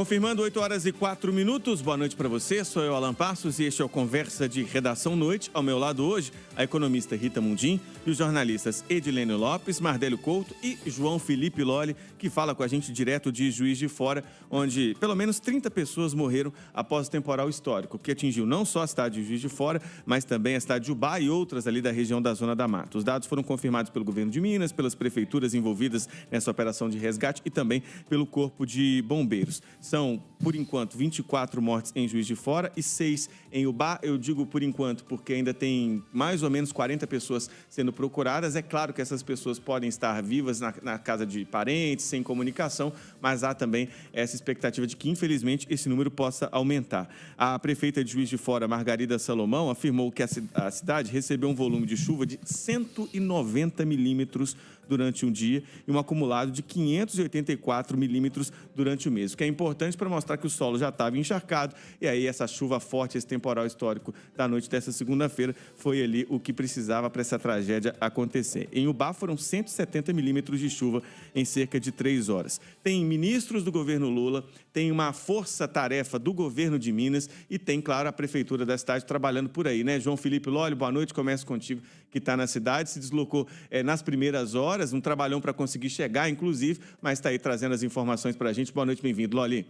Confirmando 8h04. Boa noite para você. Sou eu, Alan Passos, e este é o Conversa de Redação Noite. Ao meu lado hoje, a economista Rita Mundim e os jornalistas Edilene Lopes, Mardélio Couto e João Felipe Lolli, que fala com a gente direto de Juiz de Fora, onde pelo menos 30 pessoas morreram após o temporal histórico, que atingiu não só a cidade de Juiz de Fora, mas também a cidade de Ubá e outras ali da região da Zona da Mata. Os dados foram confirmados pelo governo de Minas, pelas prefeituras envolvidas nessa operação de resgate e também pelo Corpo de Bombeiros. São, por enquanto, 24 mortes em Juiz de Fora e 6 em Ubá. Eu digo por enquanto porque ainda tem mais ou menos 40 pessoas sendo procuradas. É claro que essas pessoas podem estar vivas na casa de parentes, sem comunicação, mas há também essa expectativa de que, infelizmente, esse número possa aumentar. A prefeita de Juiz de Fora, Margarida Salomão, afirmou que a cidade recebeu um volume de chuva de 190 milímetros durante um dia e um acumulado de 584 milímetros durante o mês, o que é importante para mostrar que o solo já estava encharcado, e aí essa chuva forte, esse temporal histórico da noite dessa segunda-feira foi ali o que precisava para essa tragédia acontecer. Em Ubá foram 170 milímetros de chuva em cerca de 3 horas. Tem ministros do governo Lula, tem uma força-tarefa do governo de Minas e tem, claro, a prefeitura da cidade trabalhando por aí, né? João Felipe Lolli, boa noite, começo contigo, que está na cidade, se deslocou nas primeiras horas, um trabalhão para conseguir chegar, inclusive, mas está aí trazendo as informações para a gente. Boa noite, bem-vindo, Lolli.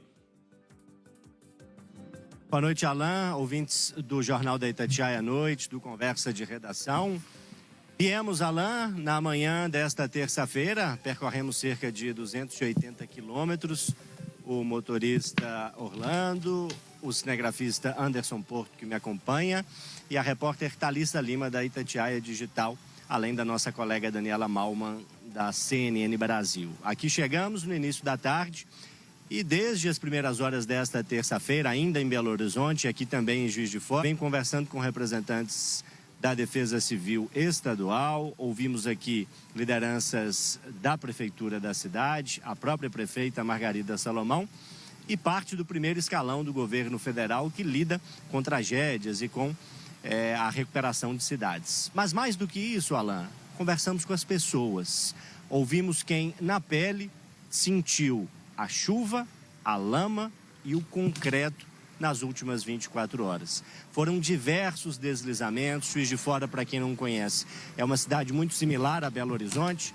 Boa noite, Alan, ouvintes do Jornal da Itatiaia à Noite, do Conversa de Redação. Viemos, Alan, na manhã desta terça-feira, percorremos cerca de 280 quilômetros. O motorista Orlando, o cinegrafista Anderson Porto, que me acompanha, e a repórter Thalissa Lima, da Itatiaia Digital, além da nossa colega Daniela Malman, da CNN Brasil. Aqui chegamos no início da tarde e desde as primeiras horas desta terça-feira, ainda em Belo Horizonte, aqui também em Juiz de Fora, vem conversando com representantes da Defesa Civil Estadual. Ouvimos aqui lideranças da Prefeitura da cidade, a própria prefeita Margarida Salomão e parte do primeiro escalão do governo federal que lida com tragédias e com a recuperação de cidades. Mas mais do que isso, Alan, conversamos com as pessoas. Ouvimos quem, na pele, sentiu a chuva, a lama e o concreto nas últimas 24 horas. Foram diversos deslizamentos. Juiz de Fora, para quem não conhece, é uma cidade muito similar a Belo Horizonte,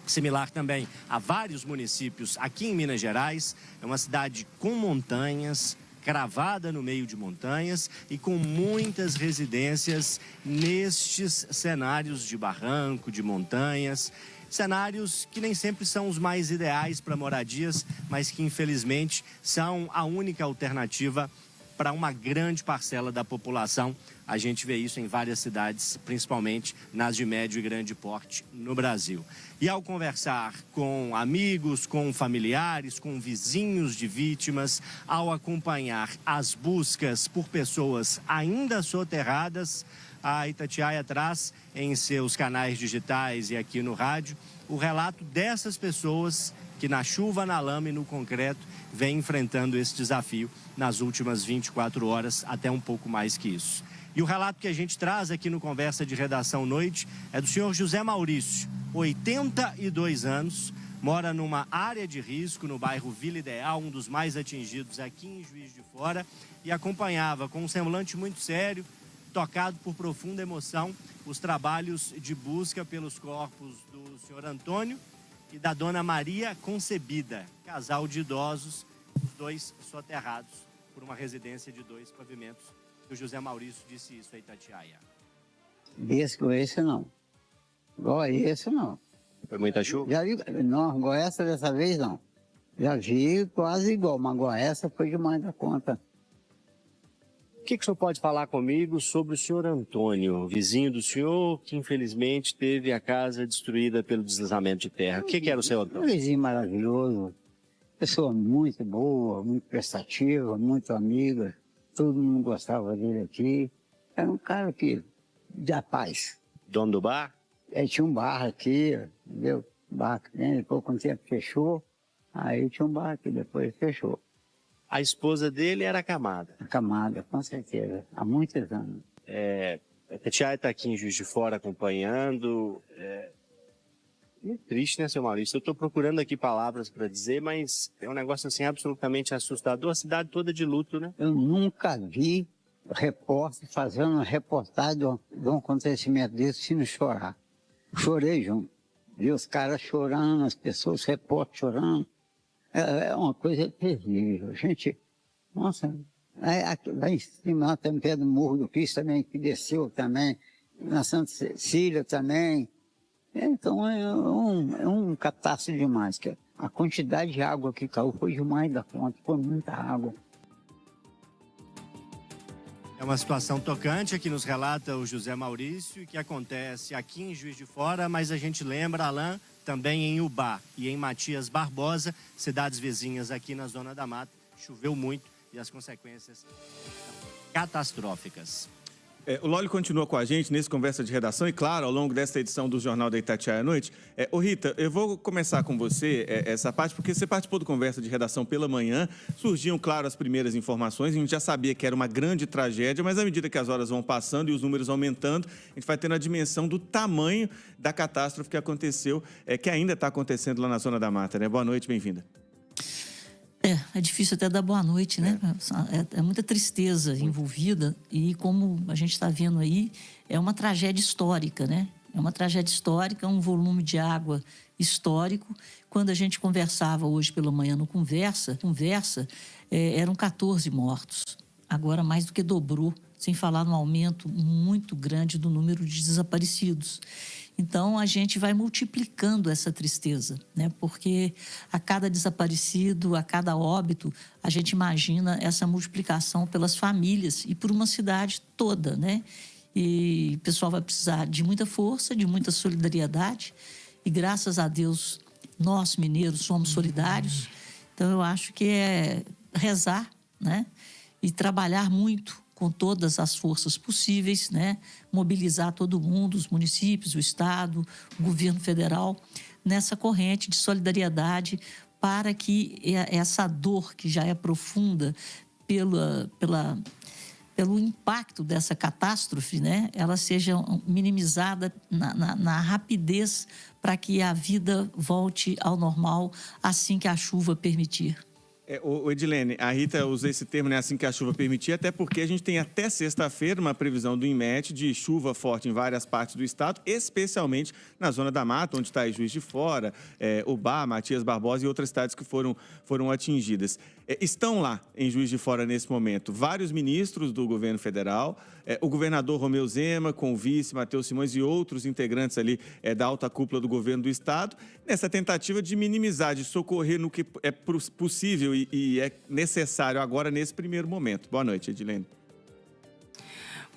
similar também a vários municípios aqui em Minas Gerais. É uma cidade com montanhas, cravada no meio de montanhas e com muitas residências nestes cenários de barranco, de montanhas, cenários que nem sempre são os mais ideais para moradias, mas que infelizmente são a única alternativa para uma grande parcela da população. A gente vê isso em várias cidades, principalmente nas de médio e grande porte no Brasil. E ao conversar com amigos, com familiares, com vizinhos de vítimas, ao acompanhar as buscas por pessoas ainda soterradas, a Itatiaia traz em seus canais digitais e aqui no rádio o relato dessas pessoas que na chuva, na lama e no concreto vem enfrentando esse desafio nas últimas 24 horas, até um pouco mais que isso. E o relato que a gente traz aqui no Conversa de Redação Noite é do senhor José Maurício, 82 anos, mora numa área de risco no bairro Vila Ideal, um dos mais atingidos aqui em Juiz de Fora, e acompanhava com um semblante muito sério, tocado por profunda emoção, os trabalhos de busca pelos corpos do senhor Antônio e da dona Maria Concebida, casal de idosos, os dois soterrados por uma residência de 2 pavimentos. O José Maurício disse isso a Itatiaia. Esse não. Igual a esse não. Foi muita chuva? Já vi, não, igual essa dessa vez não. Já vi quase igual, mas igual essa foi demais da conta. O que o senhor pode falar comigo sobre o senhor Antônio, vizinho do senhor, que infelizmente teve a casa destruída pelo deslizamento de terra? O que era o seu Antônio? Um vizinho maravilhoso, pessoa muito boa, muito prestativa, muito amiga. Todo mundo gostava dele aqui. Era um cara que, da paz. Dono do bar? Ele tinha um bar aqui, entendeu? Bar que depois quando o tempo fechou, aí tinha um bar aqui, depois fechou. A esposa dele era a Camada. A Camada, com certeza, há muitos anos. A Itatiaia está aqui em Juiz de Fora acompanhando. Muito triste, né, seu Maurício? Eu estou procurando aqui palavras para dizer, mas é um negócio assim absolutamente assustador. A cidade toda de luto, né? Eu nunca vi repórter fazendo uma reportagem de um acontecimento desse sem chorar. Chorei junto. Vi os caras chorando, as pessoas, os repórteres chorando. É uma coisa terrível. Gente, nossa, lá em cima tem um pé do Morro do Cristo também, que desceu também, na Santa Cecília também. Então é um catástrofe demais. Que a quantidade de água que caiu foi demais da conta, foi muita água. É uma situação tocante que nos relata o José Maurício, que acontece aqui em Juiz de Fora, mas a gente lembra, Alain, também em Ubá e em Matias Barbosa, cidades vizinhas aqui na Zona da Mata. Choveu muito e as consequências são catastróficas. O Loli continua com a gente nesse Conversa de Redação e, claro, ao longo desta edição do Jornal da Itatiaia à Noite. Ô Rita, eu vou começar com você essa parte, porque você participou do Conversa de Redação pela manhã, surgiam, claro, as primeiras informações, a gente já sabia que era uma grande tragédia, mas à medida que as horas vão passando e os números aumentando, a gente vai tendo a dimensão do tamanho da catástrofe que aconteceu, que ainda está acontecendo lá na Zona da Mata, né? Boa noite, bem-vinda. É difícil até dar boa noite, né? É muita tristeza envolvida e, como a gente está vendo aí, é uma tragédia histórica, né? É uma tragédia histórica, um volume de água histórico. Quando a gente conversava hoje pela manhã no Conversa, eram 14 mortos. Agora mais do que dobrou, sem falar no aumento muito grande do número de desaparecidos. Então, a gente vai multiplicando essa tristeza, né? Porque a cada desaparecido, a cada óbito, a gente imagina essa multiplicação pelas famílias e por uma cidade toda, né? E o pessoal vai precisar de muita força, de muita solidariedade. E, graças a Deus, nós, mineiros, somos solidários. Então, eu acho que é rezar, né? E trabalhar muito com todas as forças possíveis, né? Mobilizar todo mundo, os municípios, o Estado, o governo federal, nessa corrente de solidariedade para que essa dor que já é profunda pelo impacto dessa catástrofe, né? Ela seja minimizada na rapidez para que a vida volte ao normal assim que a chuva permitir. Edilene, a Rita usa esse termo, né, assim que a chuva permitir, até porque a gente tem até sexta-feira uma previsão do INMET de chuva forte em várias partes do estado, especialmente na Zona da Mata, onde está Juiz de Fora, Ubá, Matias Barbosa e outras cidades que foram atingidas. Estão lá em Juiz de Fora nesse momento vários ministros do governo federal, o governador Romeu Zema, com o vice Matheus Simões e outros integrantes ali da alta cúpula do governo do estado, nessa tentativa de minimizar, de socorrer no que é possível e é necessário agora nesse primeiro momento. Boa noite, Edilene.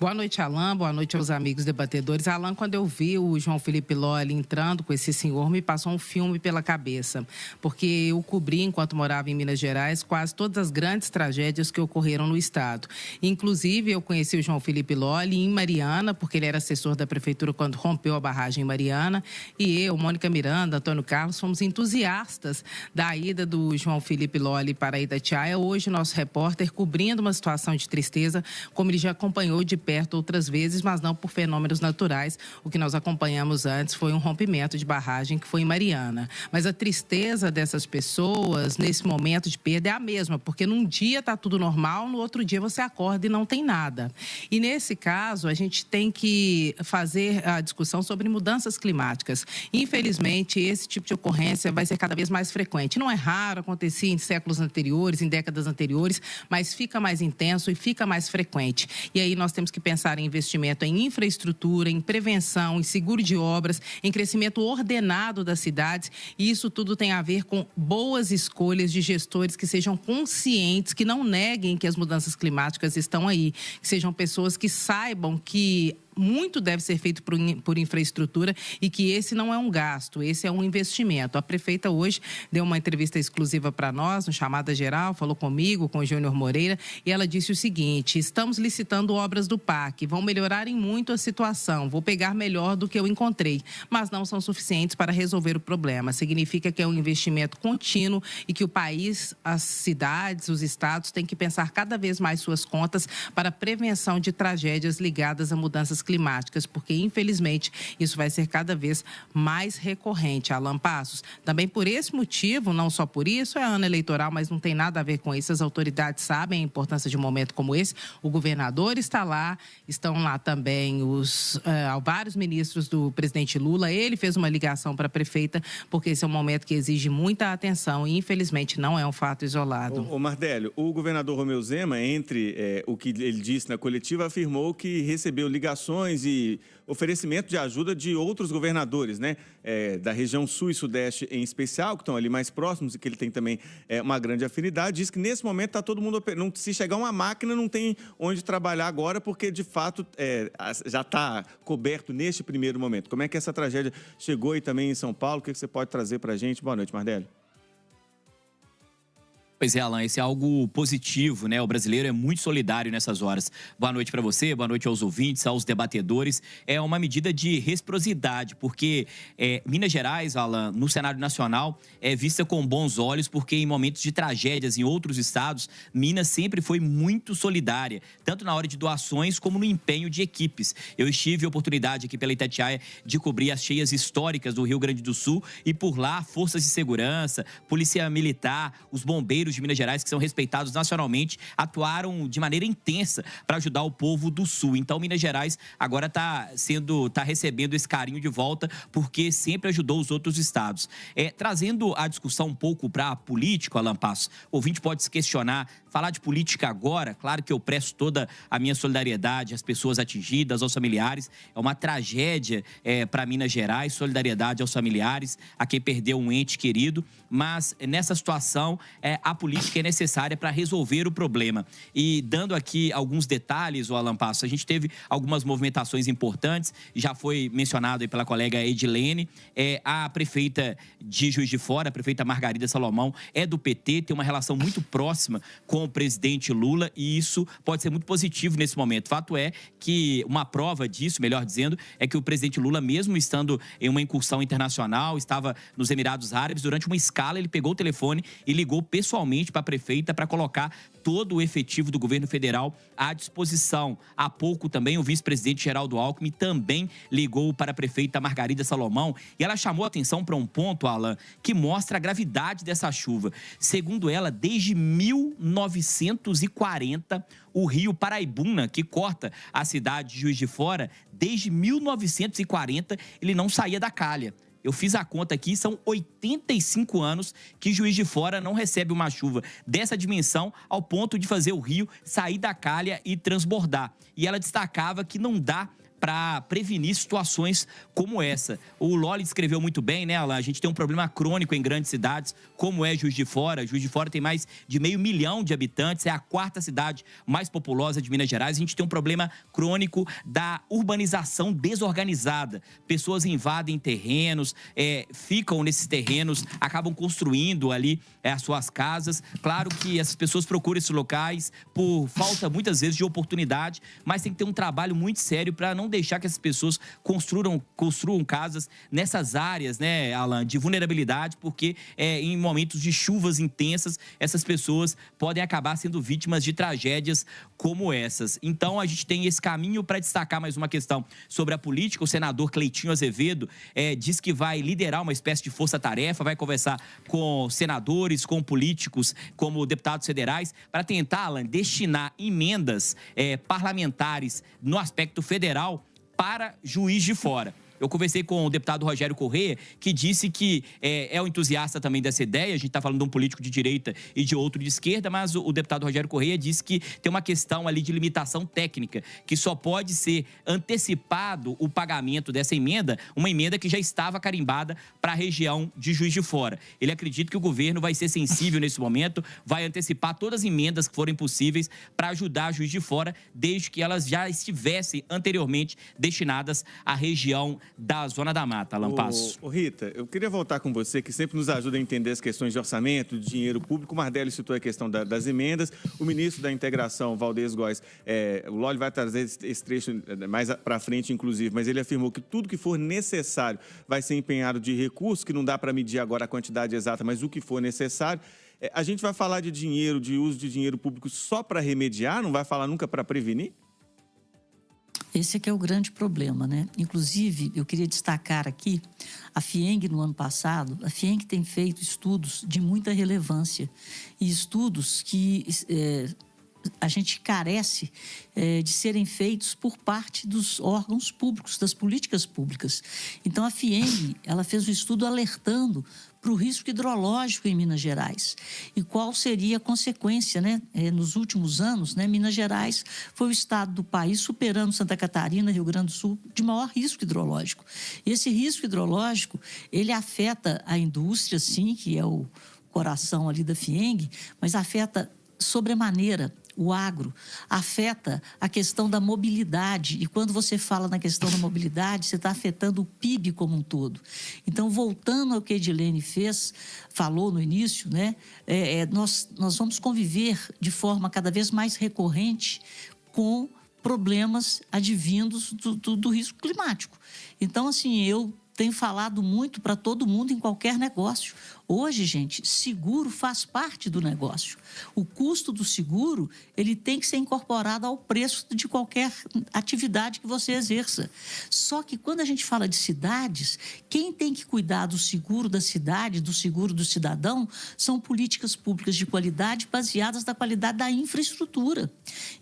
Boa noite, Alain. Boa noite aos amigos debatedores. Alain, quando eu vi o João Felipe Lolli entrando com esse senhor, me passou um filme pela cabeça. Porque eu cobri, enquanto morava em Minas Gerais, quase todas as grandes tragédias que ocorreram no estado. Inclusive, eu conheci o João Felipe Lolli em Mariana, porque ele era assessor da prefeitura quando rompeu a barragem em Mariana. E eu, Mônica Miranda, Antônio Carlos, fomos entusiastas da ida do João Felipe Lolli para Itatiaia. Hoje, nosso repórter cobrindo uma situação de tristeza, como ele já acompanhou de perto outras vezes, mas não por fenômenos naturais. O que nós acompanhamos antes foi um rompimento de barragem que foi em Mariana. Mas a tristeza dessas pessoas nesse momento de perda é a mesma, porque num dia está tudo normal, no outro dia você acorda e não tem nada. E nesse caso, a gente tem que fazer a discussão sobre mudanças climáticas. Infelizmente, esse tipo de ocorrência vai ser cada vez mais frequente. Não é raro, acontecia em séculos anteriores, em décadas anteriores, mas fica mais intenso e fica mais frequente. E aí nós temos que pensar em investimento em infraestrutura, em prevenção, em seguro de obras, em crescimento ordenado das cidades. E isso tudo tem a ver com boas escolhas de gestores que sejam conscientes, que não neguem que as mudanças climáticas estão aí, que sejam pessoas que saibam que muito deve ser feito por infraestrutura e que esse não é um gasto, esse é um investimento. A prefeita hoje deu uma entrevista exclusiva para nós, no Chamada Geral, falou comigo, com o Júnior Moreira, e ela disse o seguinte: estamos licitando obras do PAC, vão melhorar em muito a situação, vou pegar melhor do que eu encontrei, mas não são suficientes para resolver o problema. Significa que é um investimento contínuo e que o país, as cidades, os estados têm que pensar cada vez mais suas contas para a prevenção de tragédias ligadas a mudanças mudanças climáticas, porque, infelizmente, isso vai ser cada vez mais recorrente. Alan Passos, também por esse motivo, não só por isso, é ano eleitoral, mas não tem nada a ver com isso. As autoridades sabem a importância de um momento como esse. O governador está lá, estão lá também vários ministros do presidente Lula. Ele fez uma ligação para a prefeita, porque esse é um momento que exige muita atenção e, infelizmente, não é um fato isolado. Ô Mardélio, o governador Romeu Zema, entre o que ele disse na coletiva, afirmou que recebeu ligações e oferecimento de ajuda de outros governadores, né? Da região sul e sudeste em especial, que estão ali mais próximos e que ele tem também uma grande afinidade. Diz que nesse momento está todo mundo operando. Se chegar uma máquina, não tem onde trabalhar agora, porque de fato já está coberto neste primeiro momento. Como é que essa tragédia chegou aí também em São Paulo? O que você pode trazer para a gente? Boa noite, Mardélio. Pois é, Alan, esse é algo positivo, né? O brasileiro é muito solidário nessas horas. Boa noite para você, boa noite aos ouvintes, aos debatedores. É uma medida de reciprocidade, porque Minas Gerais, Alan, no cenário nacional, é vista com bons olhos, porque em momentos de tragédias em outros estados, Minas sempre foi muito solidária, tanto na hora de doações como no empenho de equipes. Eu tive a oportunidade aqui pela Itatiaia de cobrir as cheias históricas do Rio Grande do Sul e por lá, forças de segurança, polícia militar, os bombeiros de Minas Gerais, que são respeitados nacionalmente, atuaram de maneira intensa para ajudar o povo do Sul. Então, Minas Gerais agora está recebendo esse carinho de volta, porque sempre ajudou os outros estados. Trazendo a discussão um pouco para a política, Alan Passos, o ouvinte pode se questionar, falar de política agora, claro que eu presto toda a minha solidariedade às pessoas atingidas, aos familiares. É uma tragédia para Minas Gerais, solidariedade aos familiares, a quem perdeu um ente querido, mas nessa situação a política é necessária para resolver o problema. E dando aqui alguns detalhes, o Alan Passos, a gente teve algumas movimentações importantes, já foi mencionado aí pela colega Edilene, a prefeita de Juiz de Fora, a prefeita Margarida Salomão, é do PT, tem uma relação muito próxima com o presidente Lula e isso pode ser muito positivo nesse momento. Fato é que uma prova disso, melhor dizendo, é que o presidente Lula, mesmo estando em uma incursão internacional, estava nos Emirados Árabes, durante uma escala ele pegou o telefone e ligou pessoalmente para a prefeita para colocar todo o efetivo do governo federal à disposição. Há pouco também o vice-presidente Geraldo Alckmin também ligou para a prefeita Margarida Salomão e ela chamou a atenção para um ponto, Alan, que mostra a gravidade dessa chuva. Segundo ela, desde 1940, o rio Paraibuna, que corta a cidade de Juiz de Fora, desde 1940 ele não saía da calha. Eu fiz a conta aqui, são 85 anos que Juiz de Fora não recebe uma chuva dessa dimensão ao ponto de fazer o rio sair da calha e transbordar. E ela destacava que não dá para prevenir situações como essa. O Loli descreveu muito bem, né, Alan? A gente tem um problema crônico em grandes cidades, como é Juiz de Fora. Juiz de Fora tem mais de 500 mil de habitantes, é a quarta cidade mais populosa de Minas Gerais. A gente tem um problema crônico da urbanização desorganizada. Pessoas invadem terrenos, ficam nesses terrenos, acabam construindo ali as suas casas. Claro que essas pessoas procuram esses locais por falta, muitas vezes, de oportunidade, mas tem que ter um trabalho muito sério para não deixar que essas pessoas construam casas nessas áreas, né, Alan, de vulnerabilidade, porque em momentos de chuvas intensas, essas pessoas podem acabar sendo vítimas de tragédias como essas. Então, a gente tem esse caminho para destacar mais uma questão sobre a política. O senador Cleitinho Azevedo diz que vai liderar uma espécie de força-tarefa, vai conversar com senadores, com políticos, como deputados federais, para tentar, Alan, destinar emendas parlamentares no aspecto federal para Juiz de Fora. Eu conversei com o deputado Rogério Corrêa, que disse que é um entusiasta também dessa ideia. A gente está falando de um político de direita e de outro de esquerda, mas o deputado Rogério Corrêa disse que tem uma questão ali de limitação técnica, que só pode ser antecipado o pagamento dessa emenda, uma emenda que já estava carimbada para a região de Juiz de Fora. Ele acredita que o governo vai ser sensível nesse momento, vai antecipar todas as emendas que forem possíveis para ajudar a Juiz de Fora, desde que elas já estivessem anteriormente destinadas à região da Zona da Mata, Alan Passos. Rita, eu queria voltar com você, que sempre nos ajuda a entender as questões de orçamento, de dinheiro público. O Mardélio citou a questão das emendas. O ministro da Integração, Valdez Góes, o Loli vai trazer esse trecho mais para frente, inclusive, mas ele afirmou que tudo que for necessário vai ser empenhado de recursos, que não dá para medir agora a quantidade exata, mas o que for necessário. A gente vai falar de dinheiro, de uso de dinheiro público só para remediar, não vai falar nunca para prevenir? Esse é que é o grande problema, né? Inclusive, eu queria destacar aqui, a FIENG no ano passado, a FIENG tem feito estudos de muita relevância e estudos que a gente carece de serem feitos por parte dos órgãos públicos, das políticas públicas. Então, a FIENG, ela fez um estudo alertando para o risco hidrológico em Minas Gerais. E qual seria a consequência, né? Nos últimos anos, né, Minas Gerais foi o estado do país, superando Santa Catarina, Rio Grande do Sul, de maior risco hidrológico. E esse risco hidrológico, ele afeta a indústria, sim, que é o coração ali da FIENG, mas afeta sobremaneira o agro, afeta a questão da mobilidade. E quando você fala na questão da mobilidade, você está afetando o PIB como um todo. Então, voltando ao que a Edilene falou no início, né, nós vamos conviver de forma cada vez mais recorrente com problemas advindos do risco climático. Então, assim, eu tenho falado muito para todo mundo em qualquer negócio. Hoje, gente, seguro faz parte do negócio. O custo do seguro, ele tem que ser incorporado ao preço de qualquer atividade que você exerça. Só que quando a gente fala de cidades, quem tem que cuidar do seguro da cidade, do seguro do cidadão, são políticas públicas de qualidade baseadas na qualidade da infraestrutura.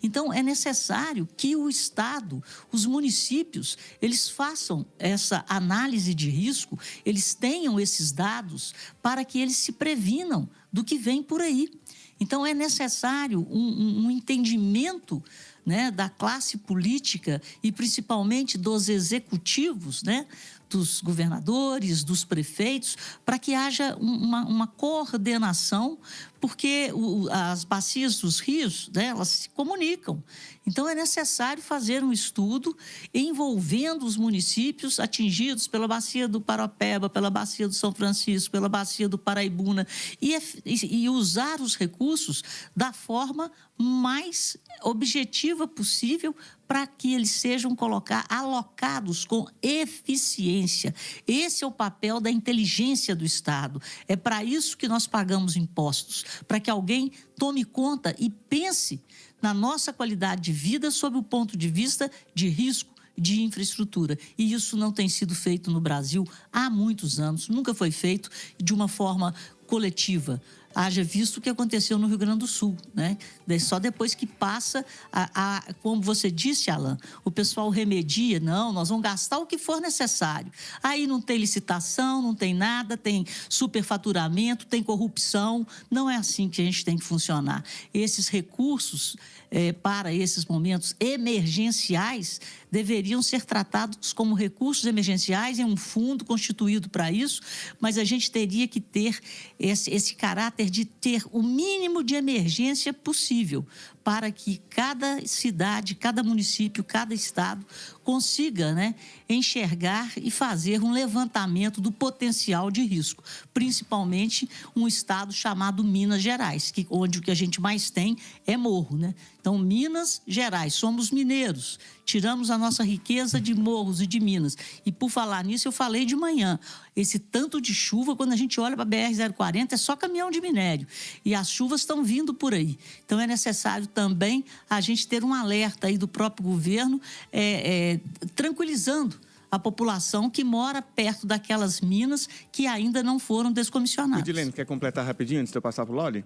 Então, é necessário que o Estado, os municípios, eles façam essa análise de risco, eles tenham esses dados para que eles se previnam do que vem por aí. Então, é necessário um entendimento, né, da classe política e principalmente dos executivos, né, dos governadores, dos prefeitos, para que haja uma coordenação, porque as bacias dos rios, né, elas se comunicam. Então, é necessário fazer um estudo envolvendo os municípios atingidos pela bacia do Paropeba, pela bacia do São Francisco, pela bacia do Paraibuna, e usar os recursos da forma mais objetiva possível para que eles sejam alocados com eficiência. Esse é o papel da inteligência do Estado. É para isso que nós pagamos impostos, para que alguém tome conta e pense na nossa qualidade de vida sob o ponto de vista de risco, de infraestrutura. E isso não tem sido feito no Brasil há muitos anos, nunca foi feito de uma forma coletiva. Haja visto o que aconteceu no Rio Grande do Sul, né? Só depois que passa, como você disse, Alan, o pessoal remedia, não, nós vamos gastar o que for necessário. Aí não tem licitação, não tem nada, tem superfaturamento, tem corrupção. Não é assim que a gente tem que funcionar. Esses recursos para esses momentos emergenciais deveriam ser tratados como recursos emergenciais em um fundo constituído para isso, mas a gente teria que ter esse caráter de ter o mínimo de emergência possível para que cada cidade, cada município, cada estado consiga, né, enxergar e fazer um levantamento do potencial de risco, principalmente um estado chamado Minas Gerais, onde o que a gente mais tem é morro, né? Então, Minas Gerais, somos mineiros, tiramos a nossa riqueza de morros e de minas. E por falar nisso, eu falei de manhã, esse tanto de chuva, quando a gente olha para a BR-040, é só caminhão de minério. E as chuvas estão vindo por aí. Então, é necessário também a gente ter um alerta aí do próprio governo, tranquilizando a população que mora perto daquelas minas que ainda não foram descomissionadas. Edilene, quer completar rapidinho antes de eu passar para o Loli?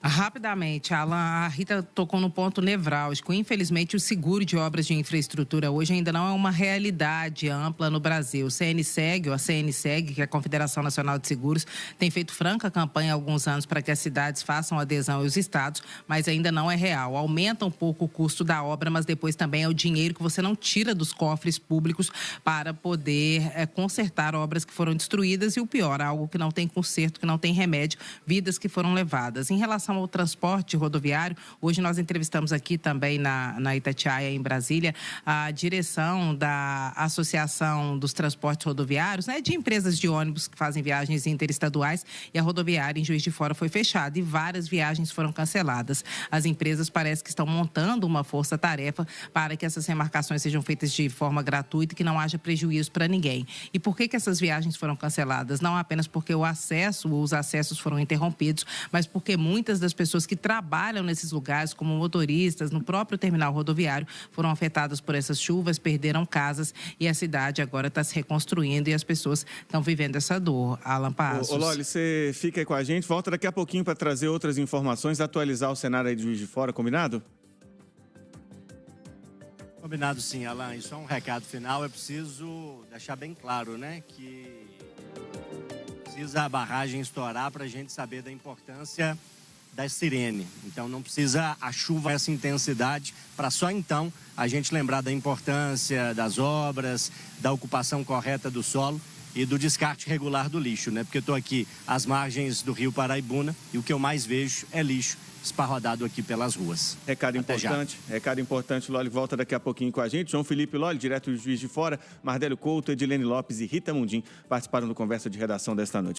Rapidamente, Alan, a Rita tocou no ponto nevrálgico. Infelizmente, o seguro de obras de infraestrutura hoje ainda não é uma realidade ampla no Brasil. O CNSEG, ou a CNSEG, que é a Confederação Nacional de Seguros, tem feito franca campanha há alguns anos para que as cidades façam adesão e os estados, mas ainda não é real. Aumenta um pouco o custo da obra, mas depois também é o dinheiro que você não tira dos cofres públicos para poder consertar obras que foram destruídas e o pior, algo que não tem conserto, que não tem remédio, vidas que foram levadas. Em relação ao transporte rodoviário, hoje nós entrevistamos aqui também na Itatiaia, em Brasília, a direção da Associação dos Transportes Rodoviários, né, de empresas de ônibus que fazem viagens interestaduais, e a rodoviária em Juiz de Fora foi fechada e várias viagens foram canceladas. As empresas parece que estão montando uma força-tarefa para que essas remarcações sejam feitas de forma gratuita e que não haja prejuízo para ninguém. E por que essas viagens foram canceladas? Não apenas porque os acessos foram interrompidos, mas porque muitas muitas das pessoas que trabalham nesses lugares, como motoristas, no próprio terminal rodoviário, foram afetadas por essas chuvas, perderam casas e a cidade agora está se reconstruindo e as pessoas estão vivendo essa dor. Alan Passos. Ô, Loli, você fica aí com a gente, volta daqui a pouquinho para trazer outras informações, atualizar o cenário aí de Juiz de Fora, combinado? Combinado sim, Alan. Isso é um recado final. É preciso deixar bem claro, né, que precisa a barragem estourar para a gente saber da importância da sirene. Então não precisa a chuva essa intensidade para só então a gente lembrar da importância das obras, da ocupação correta do solo e do descarte regular do lixo, né? Porque eu estou aqui às margens do rio Paraibuna e o que eu mais vejo é lixo esparrodado aqui pelas ruas. Recado importante, Loli volta daqui a pouquinho com a gente. João Felipe Loli, direto do Juiz de Fora, Mardélio Couto, Edilene Lopes e Rita Mundim participaram do Conversa de Redação desta noite.